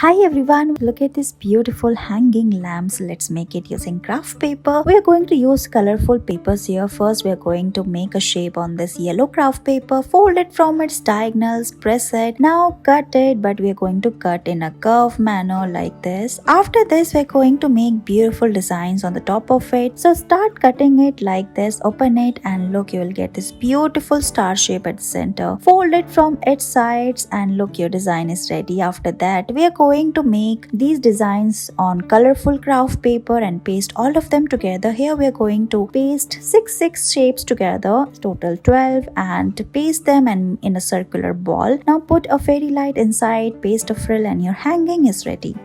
Hi everyone, look at this beautiful hanging lamps. Let's make it using craft paper. We are going to use colorful papers here. First we are going to make a shape on this yellow craft paper, fold it from its diagonals, press it. Now cut it, but we are going to cut in a curved manner like this. After this we are going to make beautiful designs on the top of it. So start cutting it like this, open it and look, you will get this beautiful star shape at the center. Fold it from its sides and look, your design is ready. After that we are going to make these designs on colorful craft paper and paste all of them together. Here we are going to paste six shapes together, total 12, and paste them in a circular ball. Now put a fairy light inside, paste a frill and your hanging is ready.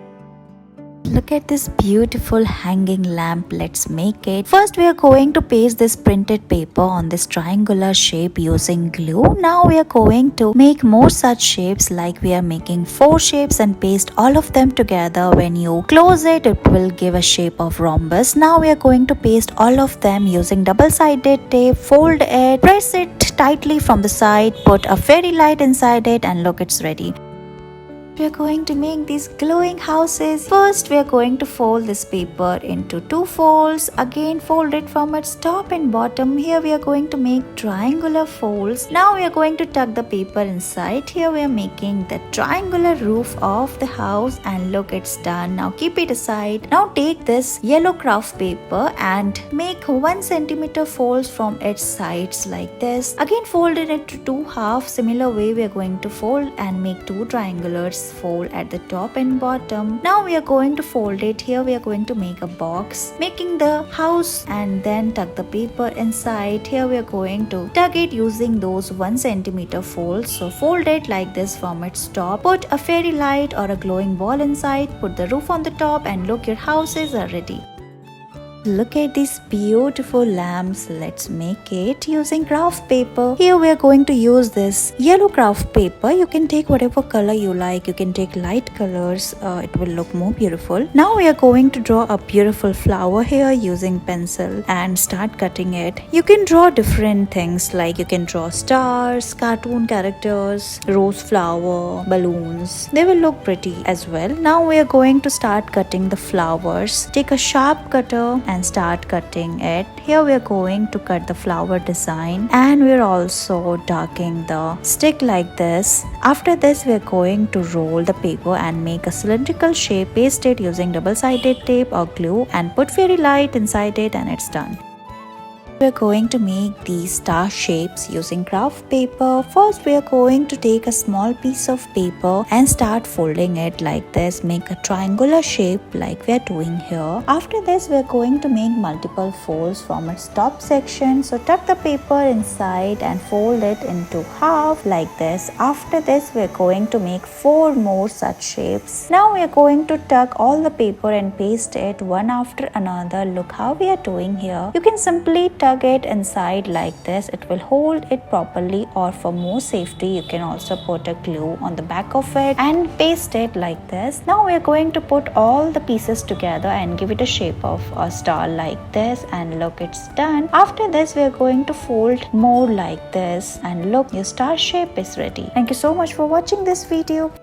Look at this beautiful hanging lamp. Let's make it. First we are going to paste this printed paper on this triangular shape using glue. Now we are going to make more such shapes, like we are making 4 shapes and paste all of them together. When you close it, it will give a shape of rhombus. Now we are going to paste all of them using double-sided tape. Fold it, press it tightly from the side, put a fairy light inside it and look, it's ready. We are going to make these glowing houses. First we are going to fold this paper into 2 folds. Again fold it from its top and bottom. Here we are going to make triangular folds. Now we are going to tuck the paper inside. Here we are making the triangular roof of the house and look, it's done. Now keep it aside. Now take this yellow craft paper and make 1 centimeter folds from its sides like this. Again fold it into 2 halves. Similar way we are going to fold and make 2 triangulars. Fold at the top and bottom. Now we are going to fold it. Here we are going to make a box, making the house and then tuck the paper inside. Here we are going to tuck it using those 1 centimeter folds. So fold it like this from its top. Put a fairy light or a glowing ball inside. Put the roof on the top and look, your houses are ready. Look at these beautiful lamps. Let's make it using craft paper. Here we are going to use this yellow craft paper. You can take whatever color you like. You can take light colors. It will look more beautiful. Now we are going to draw a beautiful flower here using pencil and start cutting it. You can draw different things, like you can draw stars, cartoon characters, rose flower, balloons. They will look pretty as well. Now we are going to start cutting the flowers. Take a sharp cutter and start cutting it. Here we are going to cut the flower design and we're also darkening the stick like this. After this we are going to roll the paper and make a cylindrical shape. Paste it using double-sided tape or glue and put fairy light inside it and it's done. We are going to make these star shapes using craft paper. First we are going to take a small piece of paper and start folding it like this. Make a triangular shape like we are doing here. After this we are going to make multiple folds from its top section. So tuck the paper inside and fold it into half like this. After this we are going to make 4 more such shapes. Now we are going to tuck all the paper and paste it one after another. Look how we are doing here. You can simply tuck it inside like this. It will hold it properly, or for more safety you can also put a glue on the back of it and paste it like this. Now we are going to put all the pieces together and give it a shape of a star like this and look, it's done. After this we are going to fold more like this and look, your star shape is ready. Thank you so much for watching this video.